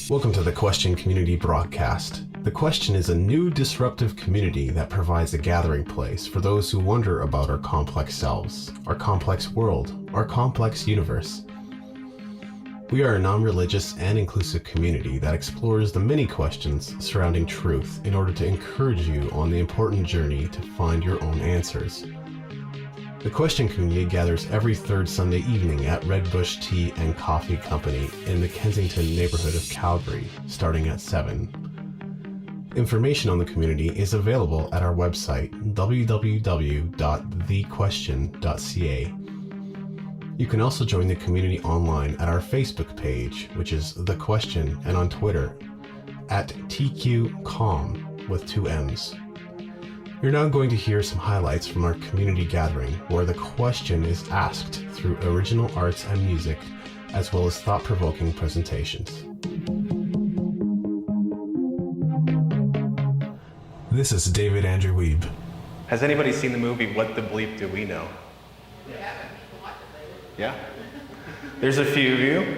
Welcome to the Question Community Broadcast. The Question is a new disruptive community that provides a gathering place for those who wonder about our complex selves, our complex world, our complex universe. We are a non-religious and inclusive community that explores the many questions surrounding truth in order to encourage you on the important journey to find your own answers. The Question Community gathers every third Sunday evening at Red Bush Tea and Coffee Company in the Kensington neighborhood of Calgary, starting at 7. Information on the community is available at our website, www.thequestion.ca. You can also join the community online at our Facebook page, which is The Question, and on Twitter, at TQCom with 2 M's. You're now going to hear some highlights from our community gathering, where the question is asked through original arts and music, as well as thought-provoking presentations. This is David Andrew Weeb. Has anybody seen the movie What the Bleep Do We Know? Yeah? There's a few of you.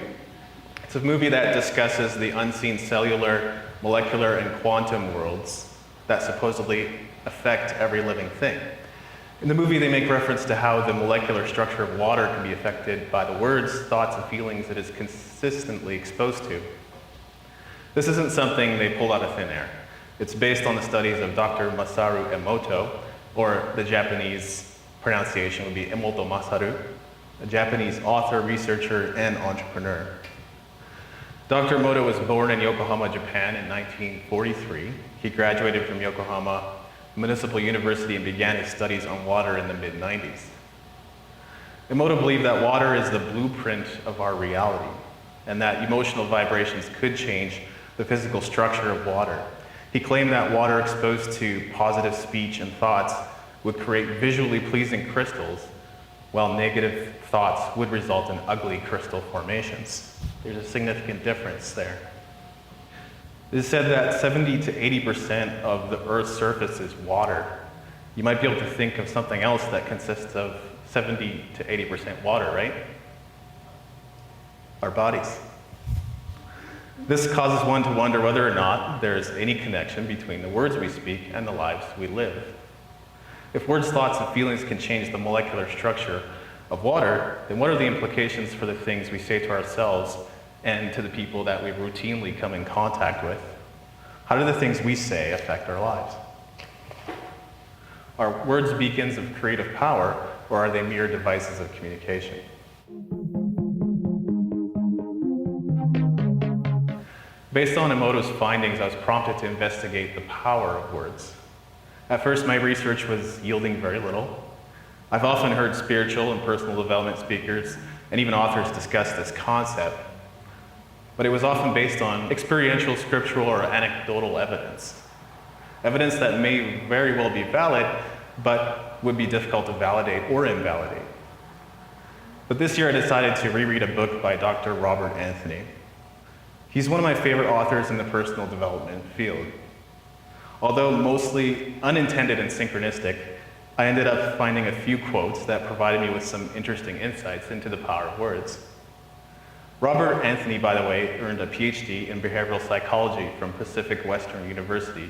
It's a movie that discusses the unseen cellular, molecular, and quantum worlds that supposedly affect every living thing. In the movie, they make reference to how the molecular structure of water can be affected by the words, thoughts, and feelings it is consistently exposed to. This isn't something they pulled out of thin air. It's based on the studies of Dr. Masaru Emoto, or the Japanese pronunciation would be Emoto Masaru, a Japanese author, researcher, and entrepreneur. Dr. Emoto was born in Yokohama, Japan in 1943. He graduated from Yokohama Municipal University and began his studies on water in the mid-90s. Emoto believed that water is the blueprint of our reality, and that emotional vibrations could change the physical structure of water. He claimed that water exposed to positive speech and thoughts would create visually pleasing crystals, while negative thoughts would result in ugly crystal formations. There's a significant difference there. It is said that 70 to 80% of the Earth's surface is water. You might be able to think of something else that consists of 70 to 80% water, right? Our bodies. This causes one to wonder whether or not there is any connection between the words we speak and the lives we live. If words, thoughts, and feelings can change the molecular structure of water, then what are the implications for the things we say to ourselves and to the people that we routinely come in contact with? How do the things we say affect our lives? Are words beacons of creative power, or are they mere devices of communication? Based on Emoto's findings, I was prompted to investigate the power of words. At first, my research was yielding very little. I've often heard spiritual and personal development speakers and even authors discuss this concept, but it was often based on experiential, scriptural, or anecdotal evidence. Evidence that may very well be valid, but would be difficult to validate or invalidate. But this year I decided to reread a book by Dr. Robert Anthony. He's one of my favorite authors in the personal development field. Although mostly unintended and synchronistic, I ended up finding a few quotes that provided me with some interesting insights into the power of words. Robert Anthony, by the way, earned a PhD in behavioral psychology from Pacific Western University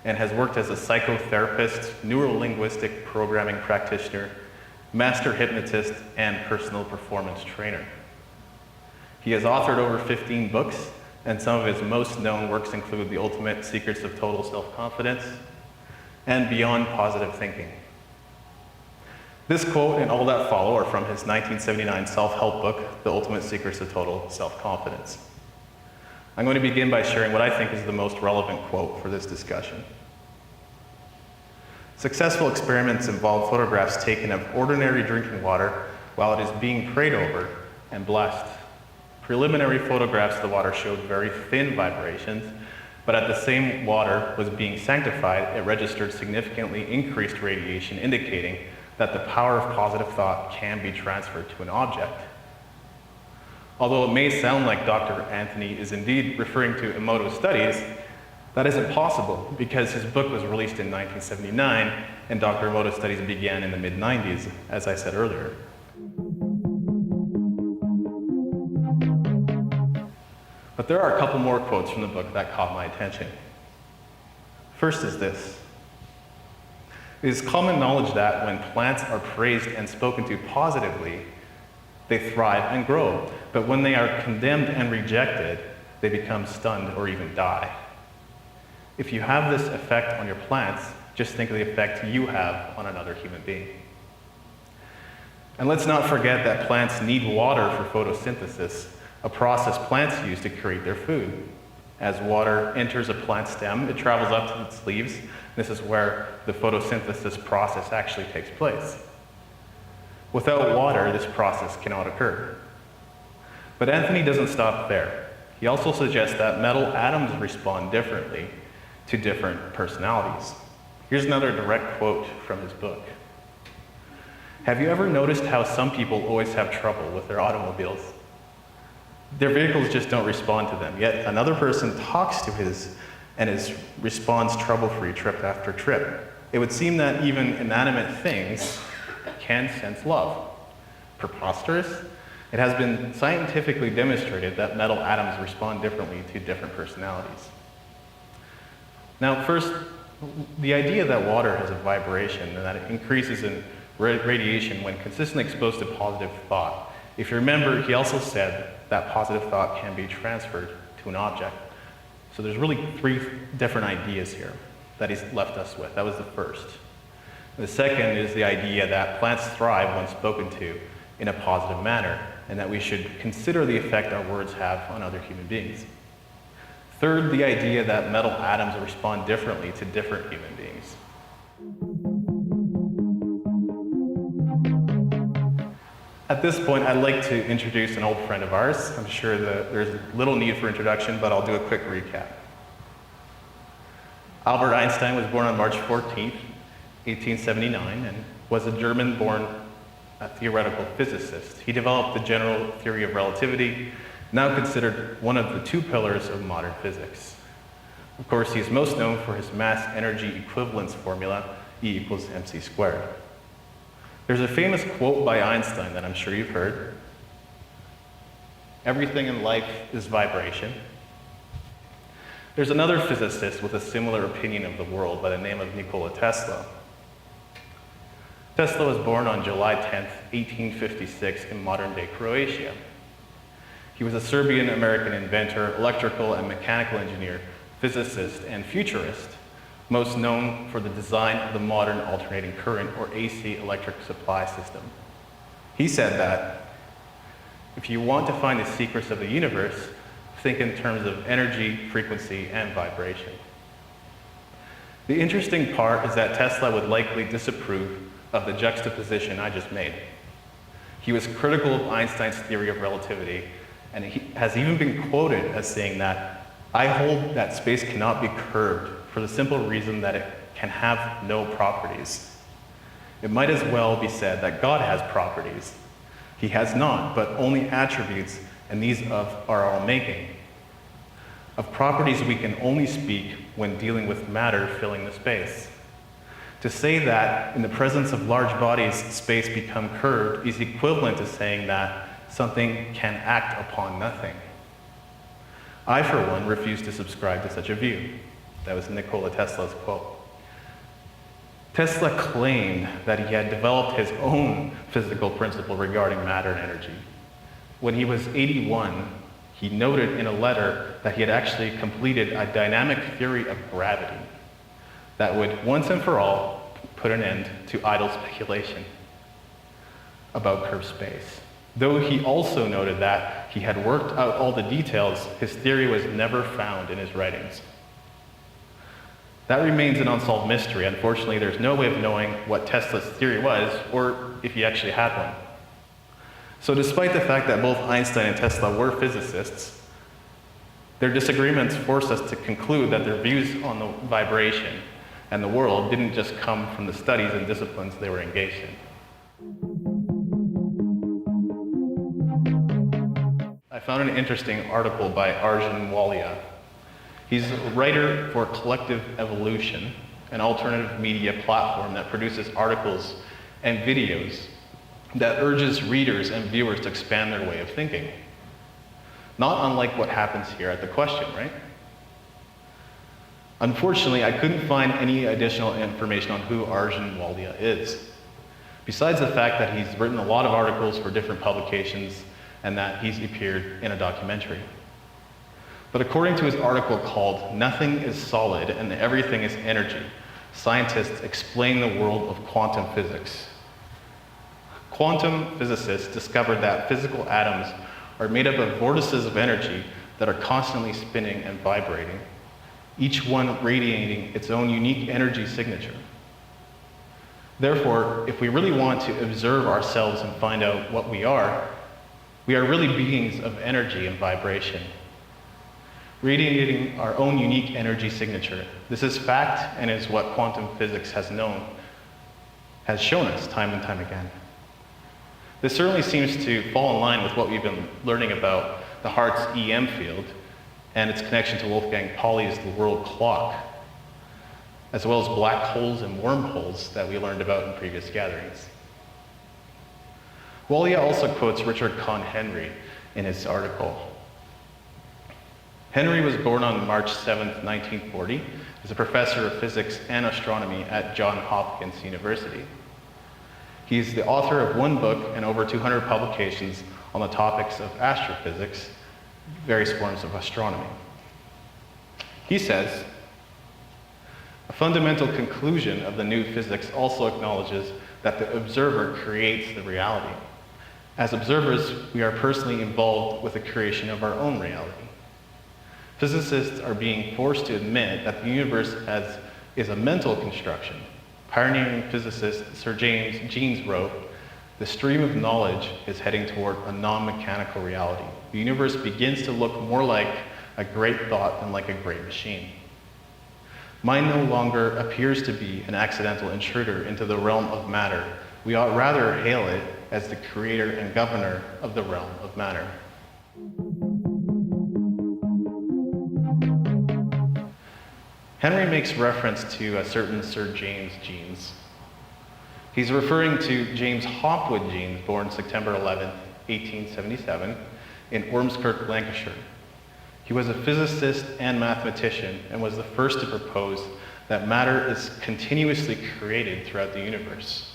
and has worked as a psychotherapist, neurolinguistic programming practitioner, master hypnotist, and personal performance trainer. He has authored over 15 books, and some of his most known works include The Ultimate Secrets of Total Self-Confidence and Beyond Positive Thinking. This quote and all that follow are from his 1979 self-help book, The Ultimate Secrets of Total Self-Confidence. I'm going to begin by sharing what I think is the most relevant quote for this discussion. Successful experiments involve photographs taken of ordinary drinking water while it is being prayed over and blessed. Preliminary photographs of the water showed very thin vibrations, but at the same water was being sanctified, it registered significantly increased radiation, indicating that the power of positive thought can be transferred to an object. Although it may sound like Dr. Anthony is indeed referring to Emoto's studies, that isn't possible because his book was released in 1979 and Dr. Emoto's studies began in the mid-90s, as I said earlier. But there are a couple more quotes from the book that caught my attention. First is this: "It is common knowledge that when plants are praised and spoken to positively, they thrive and grow. But when they are condemned and rejected, they become stunned or even die. If you have this effect on your plants, just think of the effect you have on another human being." And let's not forget that plants need water for photosynthesis, a process plants use to create their food. As water enters a plant stem, it travels up to its leaves. This is where the photosynthesis process actually takes place. Without water, this process cannot occur. But Anthony doesn't stop there. He also suggests that metal atoms respond differently to different personalities. Here's another direct quote from his book. "Have you ever noticed how some people always have trouble with their automobiles? Their vehicles just don't respond to them, yet another person talks to his responds trouble-free trip after trip. It would seem that even inanimate things can sense love. Preposterous? It has been scientifically demonstrated that metal atoms respond differently to different personalities." Now, first, the idea that water has a vibration and that it increases in radiation when consistently exposed to positive thought. If you remember, he also said that positive thought can be transferred to an object. So there's really three different ideas here that he's left us with. That was the first. The second is the idea that plants thrive when spoken to in a positive manner, and that we should consider the effect our words have on other human beings. Third, the idea that metal atoms respond differently to different human beings. At this point, I'd like to introduce an old friend of ours. I'm sure that there's little need for introduction, but I'll do a quick recap. Albert Einstein was born on March 14th, 1879, and was a German-born theoretical physicist. He developed the general theory of relativity, now considered one of the two pillars of modern physics. Of course, he is most known for his mass-energy equivalence formula, E equals mc squared. There's a famous quote by Einstein that I'm sure you've heard. "Everything in life is vibration." There's another physicist with a similar opinion of the world by the name of Nikola Tesla. Tesla was born on July 10th, 1856 in modern-day Croatia. He was a Serbian-American inventor, electrical and mechanical engineer, physicist, and futurist, most known for the design of the modern alternating current, or AC, electric supply system. He said that if you want to find the secrets of the universe, think in terms of energy, frequency, and vibration. The interesting part is that Tesla would likely disapprove of the juxtaposition I just made. He was critical of Einstein's theory of relativity, and he has even been quoted as saying that, "I hold that space cannot be curved for the simple reason that it can have no properties. It might as well be said that God has properties. He has not, but only attributes, and these are our making. Of properties we can only speak when dealing with matter filling the space. To say that in the presence of large bodies, space become curved is equivalent to saying that something can act upon nothing. I, for one, refuse to subscribe to such a view." That was Nikola Tesla's quote. Tesla claimed that he had developed his own physical principle regarding matter and energy. When he was 81, he noted in a letter that he had actually completed a dynamic theory of gravity that would once and for all put an end to idle speculation about curved space. Though he also noted that he had worked out all the details, his theory was never found in his writings. That remains an unsolved mystery. Unfortunately, there's no way of knowing what Tesla's theory was, or if he actually had one. So despite the fact that both Einstein and Tesla were physicists, their disagreements force us to conclude that their views on the vibration and the world didn't just come from the studies and disciplines they were engaged in. I found an interesting article by Arjun Walia. He's a writer for Collective Evolution, an alternative media platform that produces articles and videos that urges readers and viewers to expand their way of thinking. Not unlike what happens here at the question, right? Unfortunately, I couldn't find any additional information on who Arjun Walia is, besides the fact that he's written a lot of articles for different publications and that he's appeared in a documentary. But according to his article called "Nothing is Solid and Everything is Energy, Scientists Explain the World of Quantum Physics," quantum physicists discovered that physical atoms are made up of vortices of energy that are constantly spinning and vibrating, each one radiating its own unique energy signature. Therefore, if we really want to observe ourselves and find out what we are really beings of energy and vibration, radiating our own unique energy signature. This is fact and is what quantum physics has shown us time and time again. This certainly seems to fall in line with what we've been learning about the heart's EM field and its connection to Wolfgang Pauli's The World Clock, as well as black holes and wormholes that we learned about in previous gatherings. Walia also quotes Richard Conn Henry in his article. Henry was born on March 7, 1940, as a professor of physics and astronomy at Johns Hopkins University. He's the author of one book and over 200 publications on the topics of astrophysics, various forms of astronomy. He says, "A fundamental conclusion of the new physics also acknowledges that the observer creates the reality. As observers, we are personally involved with the creation of our own reality. Physicists are being forced to admit that the universe is a mental construction. Pioneering physicist Sir James Jeans wrote, "The stream of knowledge is heading toward a non-mechanical reality. The universe begins to look more like a great thought than like a great machine. Mind no longer appears to be an accidental intruder into the realm of matter. We ought rather hail it as the creator and governor of the realm of matter." Henry makes reference to a certain Sir James Jeans. He's referring to James Hopwood Jeans, born September 11, 1877, in Ormskirk, Lancashire. He was a physicist and mathematician and was the first to propose that matter is continuously created throughout the universe.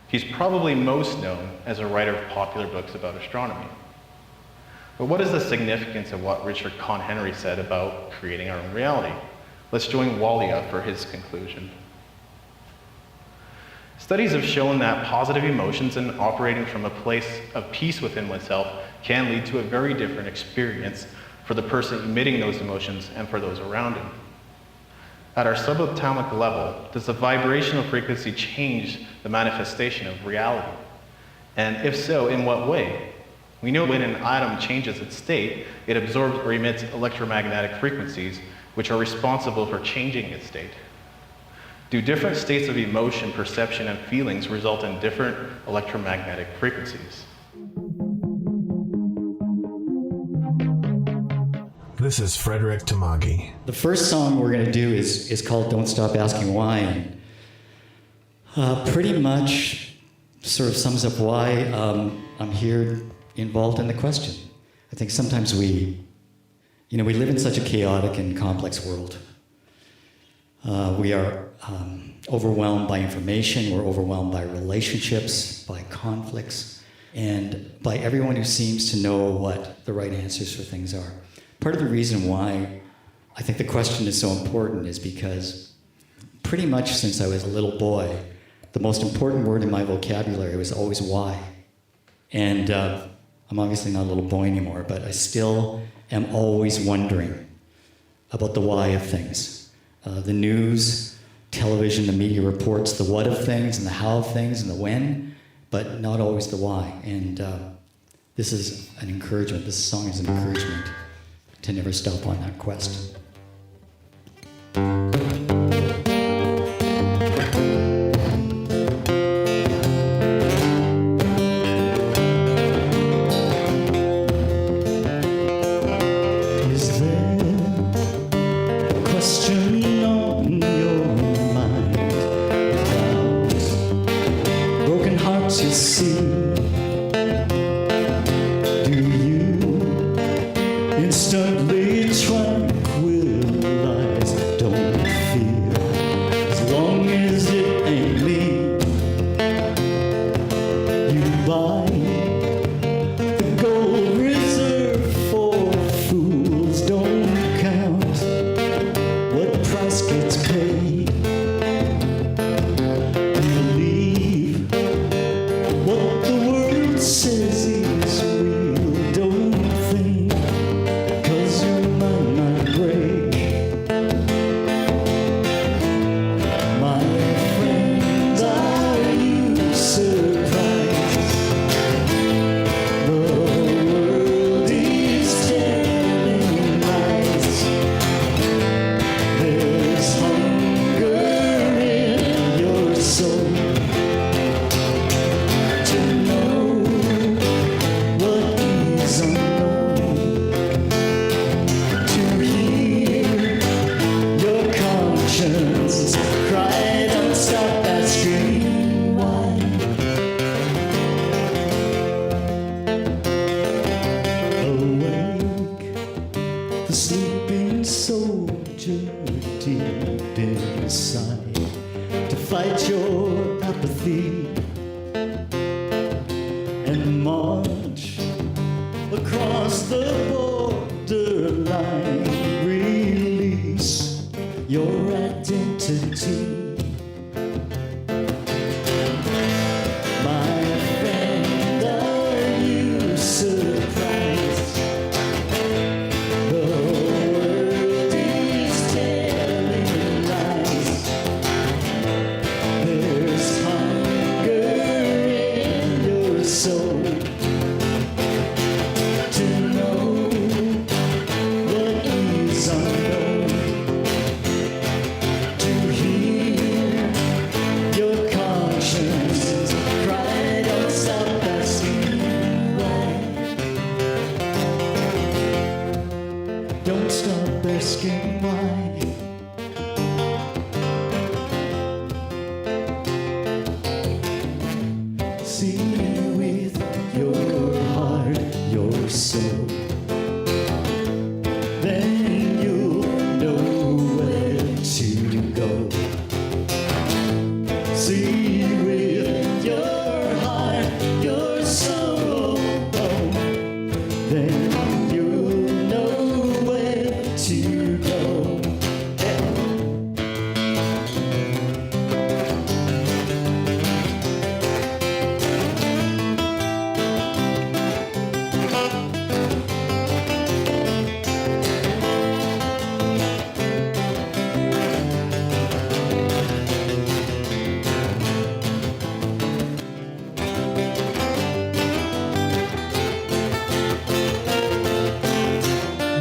He's probably most known as a writer of popular books about astronomy. But what is the significance of what Richard Conn Henry said about creating our own reality? Let's join Walia for his conclusion. Studies have shown that positive emotions and operating from a place of peace within oneself can lead to a very different experience for the person emitting those emotions and for those around him. At our subatomic level, does the vibrational frequency change the manifestation of reality? And if so, in what way? We know when an atom changes its state, it absorbs or emits electromagnetic frequencies, which are responsible for changing its state. Do different states of emotion, perception, and feelings result in different electromagnetic frequencies? This is Frederick Tamagi. The first song we're going to do is called Don't Stop Asking Why, and pretty much sort of sums up why I'm here involved in the question. I think sometimes we live in such a chaotic and complex world. We are overwhelmed by information, we're overwhelmed by relationships, by conflicts, and by everyone who seems to know what the right answers for things are. Part of the reason why I think the question is so important is because pretty much since I was a little boy, the most important word in my vocabulary was always why. And I'm obviously not a little boy anymore, but I still am always wondering about the why of things. The news, television, the media reports the what of things and the how of things and the when, but not always the why. And this is an encouragement, this song is an encouragement to never stop on that quest. instantly tranquilized. Don't fear, as long as it ain't me. You buy the gold reserve for fools. Don't count what price gets paid. Believe what the world says is real. Don't think, 'cause your mind might break. My friend, are you surprised? The world is telling lies. There's hunger in your soul to know what is unknown, to hear your conscience cry. Don't stop asking why. Awake, the sleeping soldier deep inside, to fight your apathy and march across the borderline. Release your identity. My friend, are you surprised? The world is telling lies. There's hunger in your soul to know what is unknown, to hear your conscience cry. Don't stop asking why. Don't stop asking why. See with your heart, your soul. Then you'll know where to go. See with your heart, your soul. Then you'll know where to go.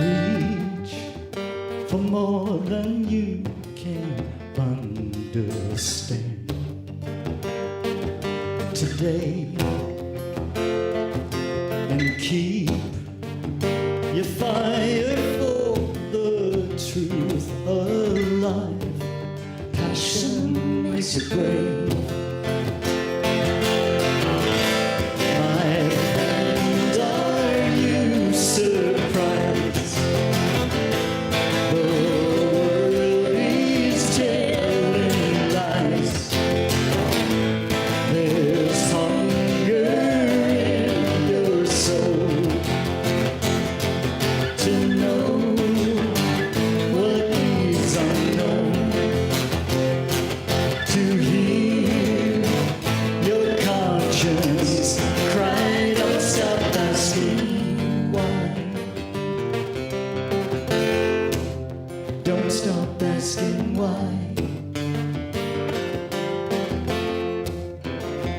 Reach for more than you can understand today, and keep your fire for the truth alive. Passion makes you brave. My friend, are you surprised? The world is telling lies. There's hunger in your soul to know what is unknown, to hear your conscience cry. Don't stop asking why. Don't stop asking why.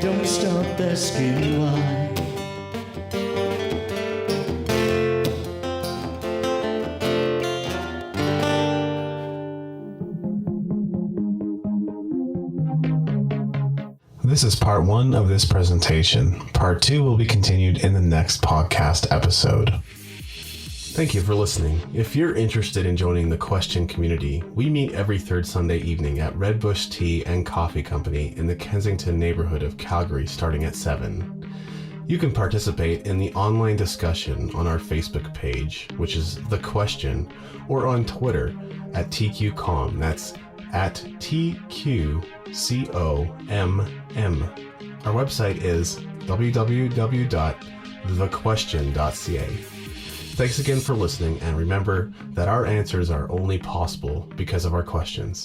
Don't stop asking why. This is part 1 of this presentation. Part 2 will be continued in the next podcast episode. Thank you for listening. If you're interested in joining the question community, we meet every third Sunday evening at Red Bush Tea and Coffee Company in the Kensington neighborhood of Calgary starting at 7. You can participate in the online discussion on our Facebook page, which is The Question, or on Twitter at TQCom. That's at TQCOMM. Our website is www.thequestion.ca. Thanks again for listening, and remember that our answers are only possible because of our questions.